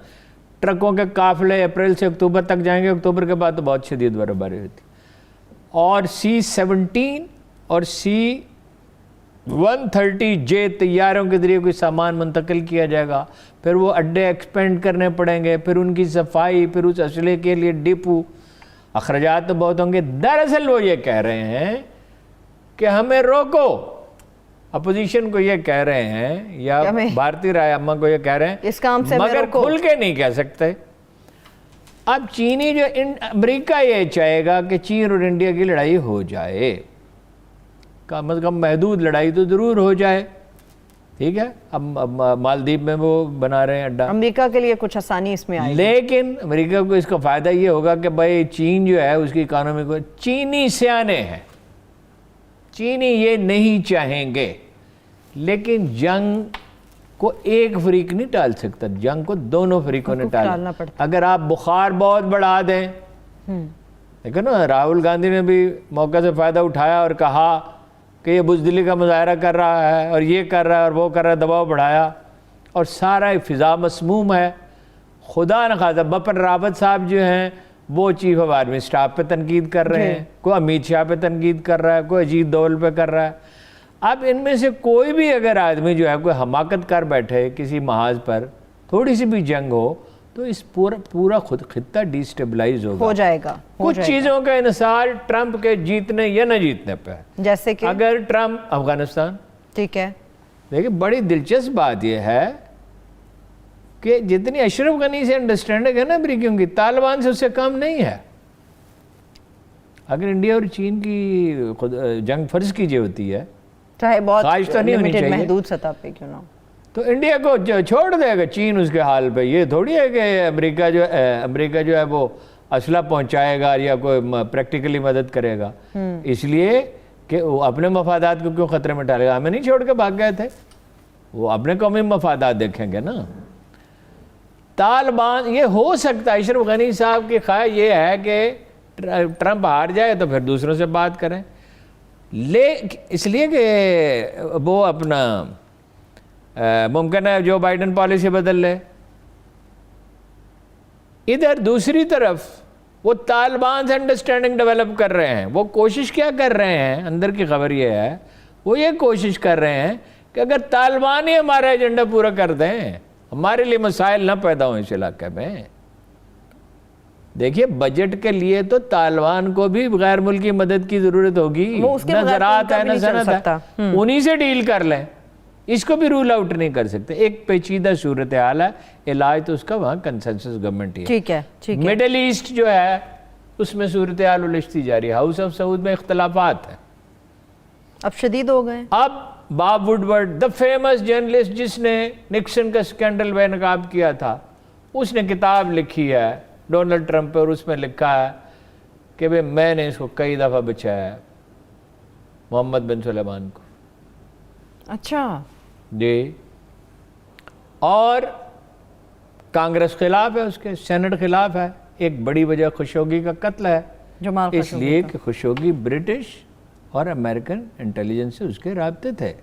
ٹرکوں کے قافلے اپریل سے اکتوبر تک جائیں گے, اکتوبر کے بعد تو بہت شدید برفباری ہوتی. اور C-17 اور C-130J طیاروں کے ذریعے کوئی سامان منتقل کیا جائے گا, پھر وہ اڈے ایکسپینڈ کرنے پڑیں گے, پھر ان کی صفائی, پھر اس اسلحے کے لیے ڈپو, اخراجات تو بہت ہوں گے. دراصل وہ یہ کہہ رہے ہیں کہ ہمیں روکو. اپوزیشن کو یہ کہہ رہے ہیں, یا بھارتی رائے عامہ کو یہ کہہ رہے ہیں, اس کام سے مگر کھل کے نہیں کہہ سکتے. اب چینی جو امریکہ یہ چاہے گا کہ چین اور انڈیا کی لڑائی ہو جائے, کم از کم محدود لڑائی تو ضرور ہو جائے. ٹھیک ہے, اب مالدیپ میں وہ بنا رہے ہیں اڈا, امریکہ کے لیے کچھ آسانی اس میں آئے, لیکن امریکہ کو اس کا فائدہ یہ ہوگا کہ بھائی چین جو ہے اس کی اکانومی کو, چینی سیانے ہیں, چینی یہ نہیں چاہیں گے, لیکن جنگ کو ایک فریق نہیں ٹال سکتا, جنگ کو دونوں فریقوں نے ٹالنا پڑتا. اگر آپ بخار بہت بڑھا دیں, دیکھو نا راہل گاندھی نے بھی موقع سے فائدہ اٹھایا اور کہا کہ یہ بزدلی کا مظاہرہ کر رہا ہے اور یہ کر رہا ہے اور وہ کر رہا ہے, دباؤ بڑھایا, اور سارا فضا مسموم ہے. خدا نخواستہ بپن راوت صاحب جو ہیں وہ چیف آف آرمی اسٹاف پہ تنقید کر رہے ہیں, کوئی امیت شاہ پہ تنقید کر رہا ہے, کوئی اجیت دوول پہ کر رہا ہے. اب ان میں سے کوئی بھی اگر آدمی جو ہے کوئی حماقت کر بیٹھے کسی محاذ پر, تھوڑی سی بھی جنگ ہو, تو اس پورا خطہ ڈیسٹیبلائز ہو جائے گا. کچھ چیزوں کا انحصار ٹرمپ کے جیتنے یا نہ جیتنے پہ ہے. جیسے کہ اگر ٹرمپ افغانستان, ٹھیک ہے, دیکھیں بڑی دلچسپ بات یہ ہے کہ جتنی اشرف غنی سے انڈرسٹینڈنگ ہے نا امریکیوں کی, طالبان سے اس سے کم نہیں ہے. اگر انڈیا اور چین کی جنگ فرض کیجیے ہوتی ہے, چاہے بہت تو نہیں ہونی چاہیے, محدود سطح پہ کیوں نہ ہو, تو انڈیا کو چھوڑ دے گا چین اس کے حال پہ. یہ تھوڑی ہے کہ امریکہ جو ہے وہ اسلحہ پہنچائے گا یا کوئی پریکٹیکلی مدد کرے گا, اس لیے کہ وہ اپنے مفادات کو کیوں خطرے میں ڈالے گا. ہمیں نہیں چھوڑ کے بھاگ گئے تھے, وہ اپنے قومی مفادات دیکھیں گے نا. طالبان یہ ہو سکتا ہے, اشرف غنی صاحب کی خواہش یہ ہے کہ ٹرمپ ہار جائے تو پھر دوسروں سے بات کریں, اس لیے کہ وہ اپنا ممکن ہے جو بائیڈن پالیسی بدل لے. ادھر دوسری طرف وہ طالبان سے انڈرسٹینڈنگ ڈیولپ کر رہے ہیں. وہ کوشش کیا کر رہے ہیں, اندر کی خبر یہ ہے, وہ یہ کوشش کر رہے ہیں کہ اگر طالبان ہی ہمارا ایجنڈا پورا کر دیں, ہمارے لیے مسائل نہ پیدا ہوں اس علاقے میں. دیکھیے بجٹ کے لیے تو طالبان کو بھی غیر ملکی مدد کی ضرورت ہوگی, نہ زراعت ہے نہ صنعت ہے, انہی سے ڈیل کر لیں. اس کو بھی رول آؤٹ نہیں کر سکتے. ایک پیچیدہ صورتحال ہے, علاج تو اس کا وہاں کنسنسس گورنمنٹ ہی ہے. ٹھیک ہے, مڈل ایسٹ جو ہے اس میں صورتحال الجھتی جا رہی ہے. ہاؤس آف سعود میں اختلافات ہیں, اب شدید ہو گئے. اب باب وڈورڈ دا فیمس جرنلسٹ جس نے نکسن کا سکینڈل بے نقاب کیا تھا, اس نے کتاب لکھی ہے ڈونلڈ ٹرمپ پہ, اور اس میں لکھا ہے کہ میں نے اس کو کئی دفعہ بچایا, محمد بن سلیمان کو. اچھا جی, اور کانگریس خلاف ہے, اس کے سینٹ خلاف ہے. ایک بڑی وجہ خشوگی کا قتل ہے, اس لیے کہ خشوگی برٹش اور امریکن انٹیلیجنس سے اس کے رابطے تھے.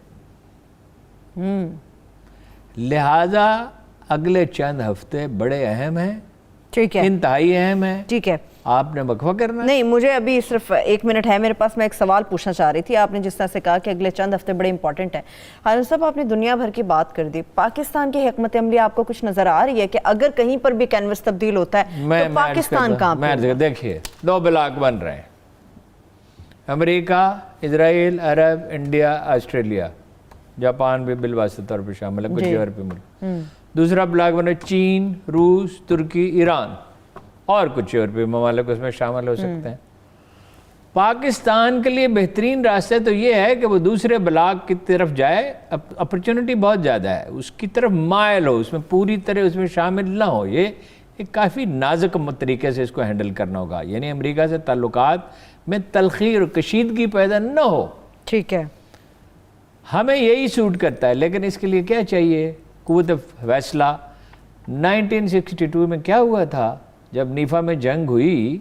لہذا اگلے چند ہفتے بڑے اہم ہیں, ٹھیک ہے, انتہائی اہم ہیں. ٹھیک ہے, آپ نے وقفہ کرنا ہے. نہیں, مجھے ابھی صرف 1 منٹ ہے میرے پاس. میں ایک سوال پوچھنا چاہ رہی تھی. آپ نے جس طرح سے کہا کہ اگلے چند ہفتے بڑے امپورٹنٹ ہیں, ہارون صاحب آپ نے دنیا بھر کی بات کر دی. پاکستان کی حکمت عملی آپ کو کچھ نظر آ رہی ہے کہ اگر کہیں پر بھی کینوس تبدیل ہوتا ہے تو پاکستان کہاں پہ؟ دیکھیے 2 بلاک بن رہے ہیں, امریکہ, اسرائیل, عرب, انڈیا, آسٹریلیا, جاپان بھی بالواسطہ طور پہ شامل ہے, کچھ یورپی ملک. دوسرا بلاک بنا چین, روس, ترکی, ایران اور کچھ یورپی ممالک اس میں شامل ہو سکتے ہیں. پاکستان کے لیے بہترین راستہ تو یہ ہے کہ وہ دوسرے بلاک کی طرف جائے. اپرچونٹی بہت زیادہ ہے, اس کی طرف مائل ہو, اس میں پوری طرح اس میں شامل نہ ہو. یہ ایک کافی نازک طریقے سے اس کو ہینڈل کرنا ہوگا, یعنی امریکہ سے تعلقات میں تلخی اور کشیدگی پیدا نہ ہو. ٹھیک ہے, ہمیں یہی سوٹ کرتا ہے, لیکن اس کے لیے کیا چاہیے؟ قوت فیصلہ. 1962 میں کیا ہوا تھا جب نیفا میں جنگ ہوئی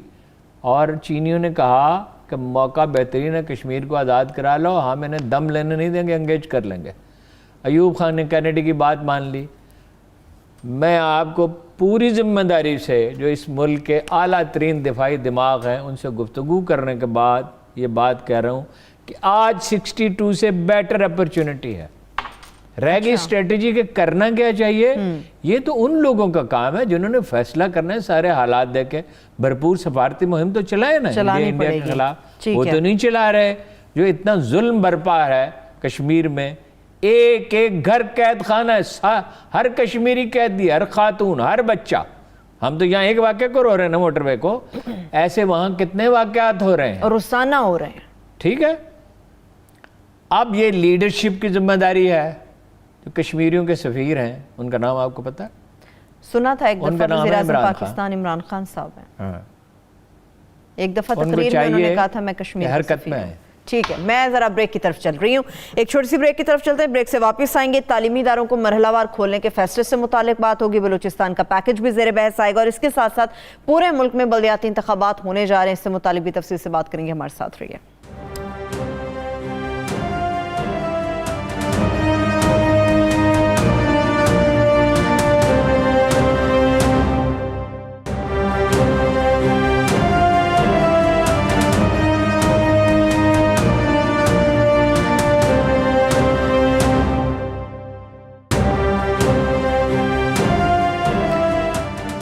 اور چینیوں نے کہا کہ موقع بہترین ہے, کشمیر کو آزاد کرا لو, ہم انہیں دم لینے نہیں دیں گے, انگیج کر لیں گے. ایوب خان نے کینیڈی کی بات مان لی. میں آپ کو پوری ذمہ داری سے جو اس ملک کے اعلیٰ ترین دفاعی دماغ ہیں ان سے گفتگو کرنے کے بعد یہ بات کہہ رہا ہوں کہ آج 62 سے بیٹر اپرچونٹی ہے. رہ گئی اسٹریٹجی کے کرنا کیا چاہیے, یہ تو ان لوگوں کا کام ہے جنہوں نے فیصلہ کرنا ہے, سارے حالات دیکھ کے. بھرپور سفارتی مہم تو چلائے نا انڈیا کے خلاف, وہ تو نہیں چلا رہے. جو اتنا ظلم برپا ہے کشمیر میں, ایک ایک گھر قید خانہ ہے, ہر کشمیری قیدی, ہر خاتون, ہر بچہ. ہم تو یہاں ایک واقعے کو رو رہے ہیں نا, موٹر وے کو, ایسے وہاں کتنے واقعات ہو رہے ہیں, روزانہ ہو رہے ہیں. ٹھیک ہے, اب یہ لیڈرشپ کی ذمہ داری ہے. جو کشمیریوں کے سفیر ہیں ان کا نام آپ کو پتا ہے؟ سنا تھا ایک دفعہ وزیر اعظم پاکستان عمران خان صاحب ہیں. ایک دفعہ تقریر میں انہوں نے کہا تھا میں کشمیر حرکت میں آئے. ٹھیک ہے, میں ذرا بریک کی طرف چل رہی ہوں. ایک چھوٹی سی بریک کی طرف چلتے ہیں, بریک سے واپس آئیں گے. تعلیمی اداروں کو مرحلہ وار کھولنے کے فیصلے سے متعلق بات ہوگی. بلوچستان کا پیکج بھی زیر بحث آئے گا, اور اس کے ساتھ ساتھ پورے ملک میں بلدیاتی انتخابات ہونے جا رہے ہیں, اس سے متعلق بھی تفصیل سے بات کریں گے. ہمارے ساتھ رہیے.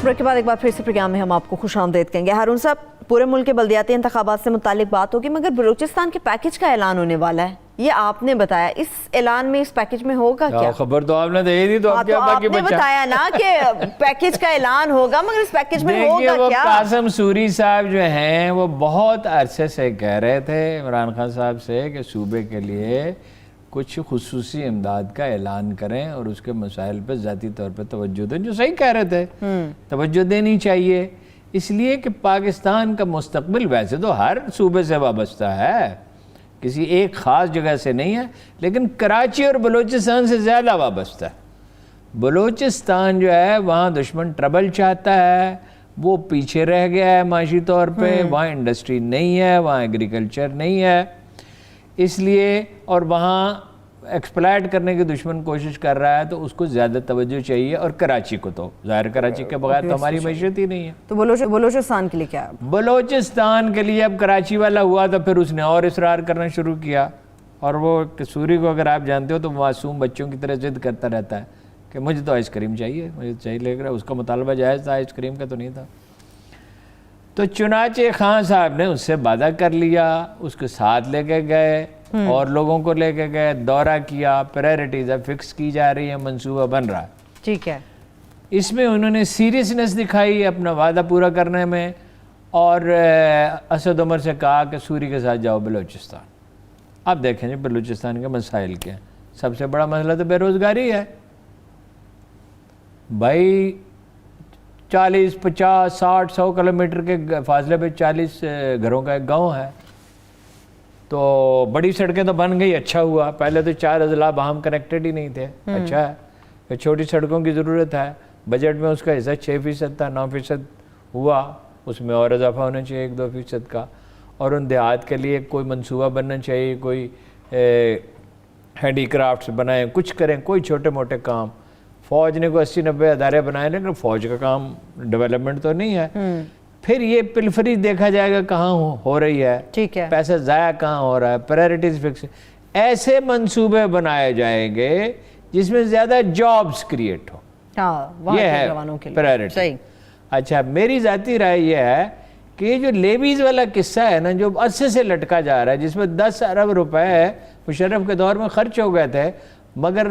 بریک کے بعد ایک بار پھر سے پروگرام میں ہم آپ کو خوش آمدید کہیں گے. ہارون صاحب, پورے ملک کے بلدیاتی انتخابات سے متعلق بات ہوگی, مگر بلوچستان کے پیکج کا اعلان ہونے والا ہے, یہ آپ نے بتایا. اس اعلان میں, اس پیکج میں ہوگا کیا؟ خبر تو آپ نے دے دی, تو آپ نے بتایا نا کہ پیکج کا اعلان ہوگا, مگر اس پیکج میں ہوگا کیا؟ قاسم سوری صاحب جو ہیں وہ بہت عرصے سے کہہ رہے تھے عمران خان صاحب سے کہ صوبے کے لیے کچھ خصوصی امداد کا اعلان کریں اور اس کے مسائل پہ ذاتی طور پہ توجہ دیں. جو صحیح کہہ رہے تھے, توجہ دینی چاہیے, اس لیے کہ پاکستان کا مستقبل ویسے تو ہر صوبے سے وابستہ ہے, کسی ایک خاص جگہ سے نہیں ہے, لیکن کراچی اور بلوچستان سے زیادہ وابستہ ہے. بلوچستان جو ہے وہاں دشمن ٹربل چاہتا ہے, وہ پیچھے رہ گیا ہے معاشی طور پہ, وہاں انڈسٹری نہیں ہے, وہاں ایگریکلچر نہیں ہے, اس لیے, اور وہاں ایکسپلائٹ کرنے کی دشمن کوشش کر رہا ہے تو اس کو زیادہ توجہ چاہیے، اور کراچی کو تو ظاہر کراچی کے بغیر تو ہماری معیشت ہی نہیں ہے۔ تو بلوچستان کے لیے کیا؟ بلوچستان کے لیے اب کراچی والا ہوا تو پھر اس نے اور اصرار کرنا شروع کیا، اور وہ سوری کو اگر آپ جانتے ہو تو معصوم بچوں کی طرح ضد کرتا رہتا ہے کہ مجھے تو آئس کریم چاہیے، مجھے چاہیے، لیکن اس کا مطالبہ جائز تھا، آئس کریم کا تو نہیں تھا۔ تو چنانچہ خان صاحب نے اس سے وعدہ کر لیا، اس کے ساتھ لے کے گئے اور لوگوں کو لے کے گئے، دورہ کیا، پرائرٹیز فکس کی جا رہی ہے، منصوبہ بن رہا ہے۔ ٹھیک ہے، اس میں انہوں نے سیریسنس دکھائی اپنا وعدہ پورا کرنے میں، اور اسد عمر سے کہا کہ سوری کے ساتھ جاؤ بلوچستان۔ اب دیکھیں جی بلوچستان کے مسائل کیا ہیں۔ سب سے بڑا مسئلہ تو بے روزگاری ہے بھائی، 40 50 60 100 کلومیٹر کے فاصلے پہ 40 گھروں کا ایک گاؤں ہے۔ تو بڑی سڑکیں تو بن گئی، اچھا ہوا، پہلے تو 4 اضلاع باہم کنیکٹڈ ہی نہیں تھے، اچھا ہے کہ چھوٹی سڑکوں کی ضرورت ہے۔ بجٹ میں اس کا حصہ 6% تھا، 9% ہوا، اس میں اور اضافہ ہونا چاہیے 1-2% کا، اور ان دیہات کے لیے کوئی منصوبہ بننا چاہیے، کوئی ہینڈی کرافٹس بنائیں، کچھ کریں، کوئی چھوٹے موٹے کام۔ فوج نے کوئی 80-90 ادارے بنائے، لیکن فوج کا کام ڈیولپمنٹ تو نہیں ہے۔ پھر یہ پلفری دیکھا جائے گا کہاں ہو رہی ہے، ٹھیک ہے، پیسہ ضائع کہاں ہو رہا ہے، پرائرٹیز فکس، ایسے منصوبے بنائے جائیں گے جس میں زیادہ جابز کریٹ ہو، ہاں، یہ ہے جوانوں کے لیے پرائرٹی۔ صحیح۔ اچھا، میری ذاتی رائے یہ ہے کہ یہ جو لیویز والا قصہ ہے نا، جو عرصے سے لٹکا جا رہا ہے، جس میں 10 ارب روپے مشرف کے دور میں خرچ ہو گئے تھے، مگر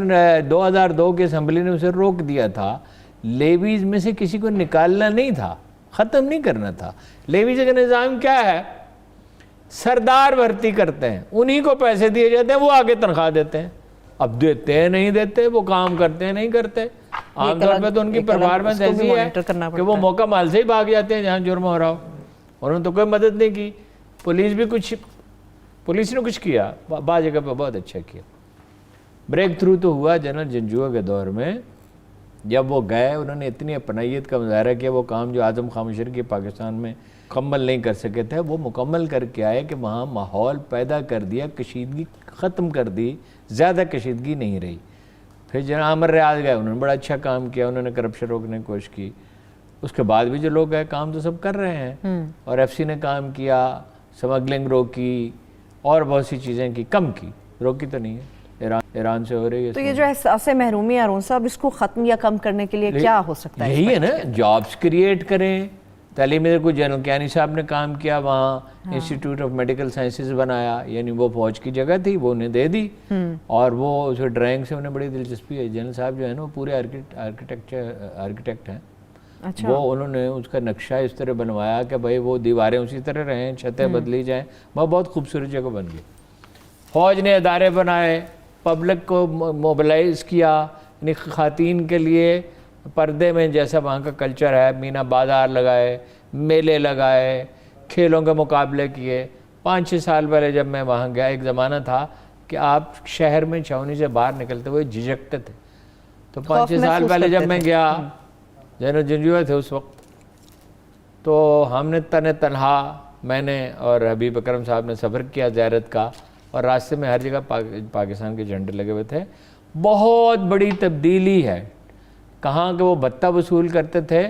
2002 کی اسمبلی نے اسے روک دیا تھا۔ لیویز میں سے کسی کو نکالنا نہیں تھا، ختم نہیں کرنا تھا۔ لیویز کا نظام کیا ہے؟ سردار بھرتی کرتے ہیں، انہی کو پیسے دیے جاتے ہیں، وہ آگے تنخواہ دیتے ہیں۔ اب دیتے ہیں نہیں دیتے، وہ کام کرتے ہیں نہیں کرتے۔ عام طور پہ تو ان کی پرفارمنس ایسی ہے کہ وہ موقع مال سے ہی بھاگ جاتے ہیں جہاں جرم ہو رہا ہو۔ انہوں نے تو کوئی مدد نہیں کی۔ پولیس نے کچھ کیا، بعض جگہ پہ بہت اچھا کیا۔ بریک تھرو تو ہوا جنرل جنجوع کے دور میں، جب وہ گئے، انہوں نے اتنی اپنائیت کا مظاہرہ کیا، وہ کام جو اعظم خان مشرقی پاکستان میں مکمل نہیں کر سکے تھے، وہ مکمل کر کے آئے کہ وہاں ماحول پیدا کر دیا، کشیدگی ختم کر دی، زیادہ کشیدگی نہیں رہی۔ پھر جناب عامر ریاض گئے، انہوں نے بڑا اچھا کام کیا، انہوں نے کرپشن روکنے کی کوشش کی۔ اس کے بعد بھی جو لوگ گئے کام تو سب کر رہے ہیں، اور ایف سی نے کام کیا، سمگلنگ روکی، اور بہت سی چیزیں کی، کم کی، روکی تو نہیں ہے، ایران سے ہو رہی ہے۔ تو یہ جو احساس محرومی ہے ہارون صاحب، اس کو ختم یا کم کرنے کے لیے کیا ہو سکتا ہے؟ یہی ہے نا، جابز کریٹ کریں۔ تعلیم کو جنرل کیانی صاحب نے کام کیا، وہاں انسٹیٹیوٹ آف میڈیکل سائنسز بنایا، یعنی وہ فوج کی جگہ تھی، وہ انہیں دے دی، اور وہ اسے ڈرائنگ سے انہیں بڑی دلچسپی ہے۔ جنرل صاحب جو ہے نا وہ پورے آرکیٹیکٹ ہیں، وہ انہوں نے اس کا نقشہ اس طرح بنوایا کہ بھائی وہ دیواریں اسی طرح رہیں، چھتیں بدلی جائیں، وہ بہت خوبصورت جگہ بن گئی۔ فوج نے ادارے بنائے، پبلک کو موبلائز کیا، یعنی خواتین کے لیے پردے میں جیسا وہاں کا کلچر ہے، مینا بازار لگائے، میلے لگائے، کھیلوں کے مقابلے کیے۔ 5-6 سال پہلے جب میں وہاں گیا، ایک زمانہ تھا کہ آپ شہر میں چھاؤنی سے باہر نکلتے ہوئے جھجکتے تھے، تو 5-6 سال پہلے جب میں گیا، جنرل جنجوع تھے اس وقت، تو ہم نے تنہا میں نے اور حبیب اکرم صاحب نے سفر کیا زیارت کا، اور راستے میں ہر جگہ پاکستان کے جھنڈے لگے ہوئے تھے۔ بہت بڑی تبدیلی ہے، کہاں کہ وہ بھتہ وصول کرتے تھے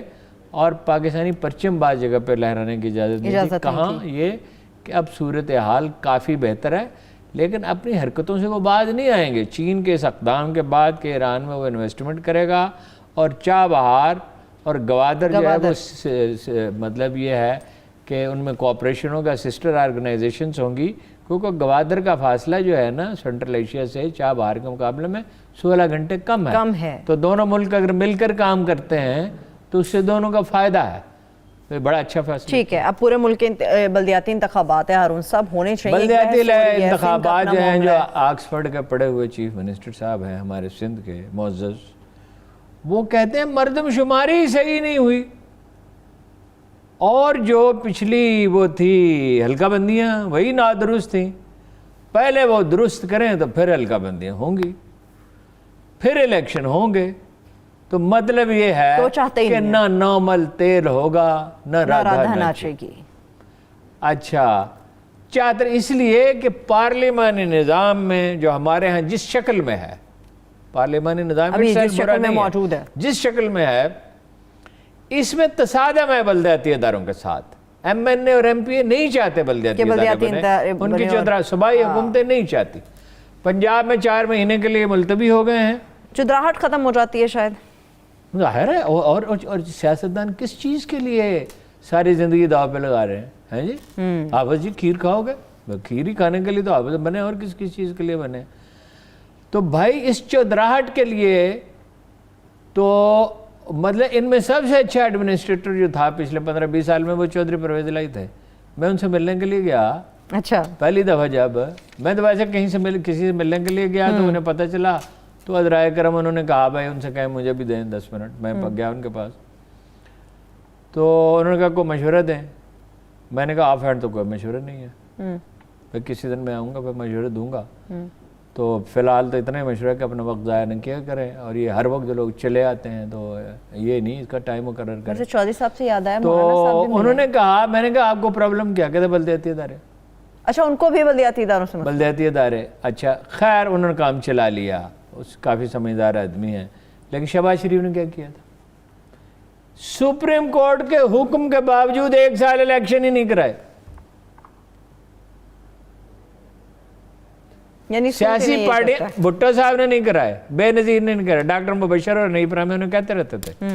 اور پاکستانی پرچم بعض جگہ پہ لہرانے کی اجازت نہیں تھی، کہاں یہ کہ اب صورتحال کافی بہتر ہے، لیکن اپنی حرکتوں سے وہ باز نہیں آئیں گے۔ چین کے اس اقدام کے بعد کہ ایران میں وہ انویسٹمنٹ کرے گا، اور چابہار اور گوادر جو ہے وہ مطلب یہ ہے کہ ان میں کوآپریشن ہوگا، سسٹر آرگنائزیشنز ہوں گی، کیونکہ گوادر کا فاصلہ جو ہے نا سنٹرل ایشیا سے چابہار کے مقابلے میں 16 گھنٹے کم ہے، تو دونوں ملک اگر مل کر کام کرتے ہیں تو اس سے دونوں کا فائدہ ہے، تو بڑا اچھا فیصلہ۔ ٹھیک ہے، اب پورے ملک کے بلدیاتی انتخابات ہیں ہارون صاحب، ہونے چاہیے۔ بلدیاتی انتخابات جو ہیں، جو آکسفورڈ کے پڑھے ہوئے چیف منسٹر صاحب ہیں ہمارے سندھ کے معزز، وہ کہتے ہیں مردم شماری ہی صحیح نہیں ہوئی، اور جو پچھلی وہ تھی حلقہ بندیاں وہی نادرست تھیں، پہلے وہ درست کریں تو پھر حلقہ بندیاں ہوں گی، پھر الیکشن ہوں گے۔ تو مطلب یہ ہے کہ نہ نومل تیل ہوگا، نہ رادھا ناچے گی۔ اچھا، چادر اس لیے کہ پارلیمانی نظام میں جو ہمارے ہاں جس شکل میں ہے، پارلیمانی نظام ابھی میں جس شکل میں موجود ہے، جس شکل میں ہے، اس میں تصادم ہے بلدیاتی اداروں کے ساتھ. ایم این اے اور ایم پی اے نہیں چاہتے بلدیاتی ادارے بنے، ان کی جو صوبائی حکومتیں نہیں چاہتی. پنجاب میں 4 مہینے کے لیے ملتوی ہو گئے ہیں. چدراہٹ ختم ہو جاتی ہے شاید. ظاہر ہے. اور سیاستدان کس چیز کے لیے ساری زندگی داؤ پہ لگا رہے ہیں جی؟ آپس جی کھیر کھاؤ گے، کھیر ہی کھانے کے لیے تو آپس بنے، اور کس چیز کے لیے بنے؟ تو بھائی اس چودراہٹ کے لیے تو مطلب ان میں سب سے اچھا ایڈمنسٹریٹر جو تھا پچھلے 15-20 سال میں وہ چودھری پرویز الہی تھے. میں ان سے ملنے کے لیے گیا اچھا پہلی دفعہ، جب میں تو ویسے کہیں سے کسی سے ملنے کے لیے گیا تو انہیں پتہ چلا، تو ادرائے کرم انہوں نے کہا بھائی ان سے کہیں مجھے بھی دیں 10 منٹ. میں گیا ان کے پاس، تو انہوں نے کہا کوئی مشورہ دیں. میں نے کہا آف ہینڈ تو کوئی مشورہ نہیں ہے، میں کسی دن میں آؤں گا پھر مشورہ دوں گا. تو فی الحال تو اتنا ہی مشورہ کہ اپنا وقت ضائع نہ کیا کریں، اور یہ ہر وقت جو لوگ چلے آتے ہیں تو یہ نہیں، اس کا ٹائم مقرر کریں. ویسے چودھری صاحب سے یاد آیا، تو مولانا صاحب بھی انہوں نے کہا، میں نے کہا آپ کو پرابلم کیا؟ کہتے بلدیاتی ادارے. اچھا ان کو بھی بلدیاتی اداروں سے بلدیاتی ادارے. اچھا خیر، انہوں نے کام چلا لیا، اس کافی سمجھدار آدمی ہیں. لیکن شہباز شریف نے کیا کیا تھا؟ سپریم کورٹ کے حکم کے باوجود 1 سال الیکشن ہی نہیں کرائے. یعنی سیاسی پارٹی، بھٹو صاحب نے نہیں کرائے، بے نظیر نے نہیں کرائے، ڈاکٹر مبشر اور نئی پرامے انہیں کہتے رہتے تھے.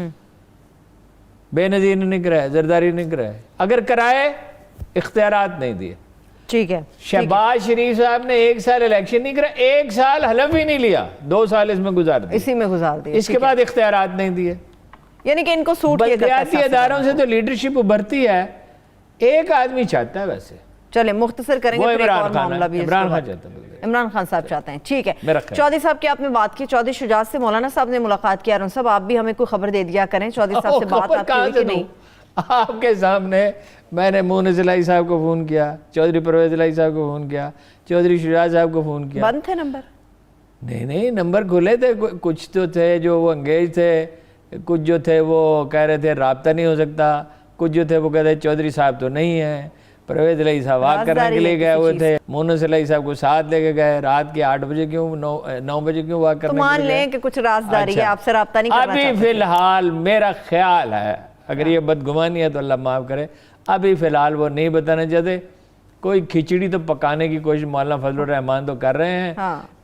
بے نظیر نے نہیں کرائے، زرداری نے نہیں کرائے. اگر کرائے اختیارات نہیں دیے. ٹھیک ہے. شہباز شریف صاحب نے 1 سال الیکشن نہیں کرا، 1 سال حلف ہی نہیں لیا، 2 سال اس میں گزار دیے، اسی میں گزار دیے. اس کے بعد اختیارات نہیں دیے. یعنی کہ ان کو سوٹ کیا جاتا ہے. بلدیاتی اداروں سے تو لیڈرشپ ابھرتی ہے. ایک آدمی چاہتا ہے ویسے، چلے مختصر کریں گے، عمران خان چاہتا ہے. عمران خان صاحب چاہتے ہیں. ٹھیک ہے. چودھری صاحب کی آپ نے بات کی، چودھری شجاعت سے مولانا صاحب نے ملاقات کی. ارون صاحب آپ بھی ہمیں کوئی خبر دے دیا کریں، چودھری صاحب سے بات آپ کی ہوئی کہ نہیں؟ آپ کے سامنے میں نے مونس الہی صاحب کو فون کیا، چودھری پرویز الہی صاحب کو فون کیا، چودھری شجاعت صاحب کو فون کیا. بند تھے نمبر؟ نہیں، نمبر کھلے تھے. کچھ تو تھے جو وہ انگیج تھے، کچھ جو تھے وہ کہہ رہے تھے رابطہ نہیں ہو سکتا، کچھ جو تھے وہ کہتے ہیں چودھری صاحب تو نہیں ہیں. پرویز الہی صاحب واک کرنے کے لیے گئے ہوئے تھے، مونس الہی صاحب کو ساتھ لے کے گئے. رات کے 8 بجے کیوں 9 بجے کیوں واک کرنے کے لیے؟ مان لیں کہ کچھ رازداری ہے، آپ سے رابطہ نہیں کرنا چاہتے. ابھی فی الحال میرا خیال ہے، اگر یہ بدگمانی ہے تو اللہ معاف کرے، ابھی فی الحال وہ نہیں بتانا چاہتے. کوئی کھچڑی تو پکانے کی کوشش مولانا فضل الرحمان تو کر رہے ہیں،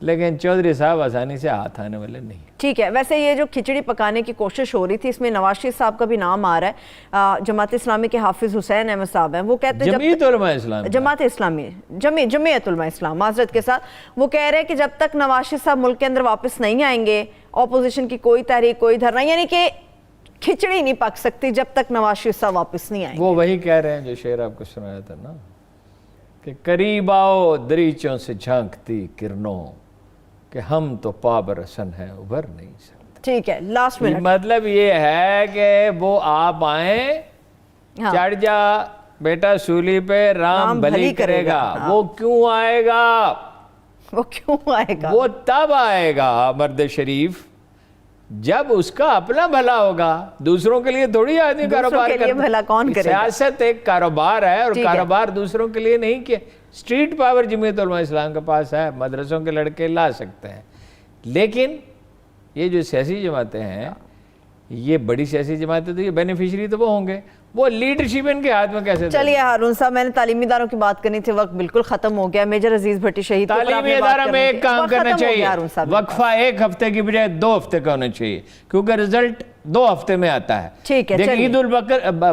لیکن چودھری صاحب آسانی سے ہاتھ آنے والے نہیں. ٹھیک ہے. ویسے یہ جو کھچڑی پکانے کی کوشش ہو رہی تھی، اس میں نواز شریف صاحب کا بھی نام آ رہا ہے. جماعت اسلامی کے حافظ حسین احمد صاحب ہیں، وہ کہتے ہیں جمعیت علماء اسلام، جماعت اسلامی، جمعیت علماء اسلام، معذرت کے ساتھ، وہ کہہ رہے ہیں کہ جب تک نواز شریف صاحب ملک کے اندر واپس نہیں آئیں گے، اپوزیشن کی کوئی تحریک، کوئی دھرنا، یعنی کہ کھچڑی نہیں پک سکتی جب تک نواز شریف صاحب واپس نہیں آئیں گے. وہ وہی کہہ رہے ہیں جو شعر آپ کو سنایا تھا نا، کہ قریب آؤ دریچوں سے جھانکتی کرنوں، کہ ہم تو پابرسن ہیں ابھر نہیں سکتے. ٹھیک ہے. لاسٹ منٹ مطلب یہ ہے کہ وہ آپ آئیں، چڑھ جا بیٹا سولی پہ، رام بھلی کرے گا. وہ کیوں آئے گا؟ وہ کیوں آئے گا؟ وہ تب آئے گا مرد شریف جب اس کا اپنا بھلا ہوگا. دوسروں کے لیے تھوڑی آدمی کاروبار کرتا ہے. سیاست ایک کاروبار ہے، اور کاروبار دوسروں کے لیے نہیں. کہ اسٹریٹ پاور جمعیت علماء اسلام کے پاس ہے، مدرسوں کے لڑکے لا سکتے ہیں، لیکن یہ جو سیاسی جماعتیں ہیں، یہ بڑی سیاسی جماعتیں، تو یہ بینیفیشری تو وہ ہوں گے، وہ لیڈرشپ ان کے ہاتھ میں کیسے؟ چلیے ہارون صاحب، میں نے تعلیمی اداروں کی بات کرنی تھی، وقت بالکل ختم ہو گیا. میجر عزیز بھٹی شہید تعلیمی ادارہ میں ایک کام کرنا چاہیے، وقفہ 1 ہفتے کی بجائے 2 ہفتے کا ہونا چاہیے، کیونکہ رزلٹ 2 ہفتے میں آتا ہے. ٹھیک ہے. دیکھیں عید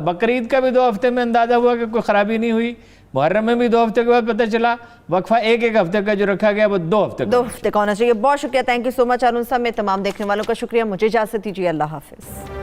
بقرعید کا بھی 2 ہفتے میں اندازہ ہوا کہ کوئی خرابی نہیں ہوئی، محرم میں بھی 2 ہفتے کے بعد پتہ چلا. وقفہ 1 ہفتے کا جو رکھا گیا وہ 2 ہفتے کا ہونا چاہیے. بہت شکریہ. تھینک یو سو مچ ہارون صاحب. میں تمام دیکھنے والوں کا شکریہ. مجھے اجازت دیجیے. اللہ حافظ.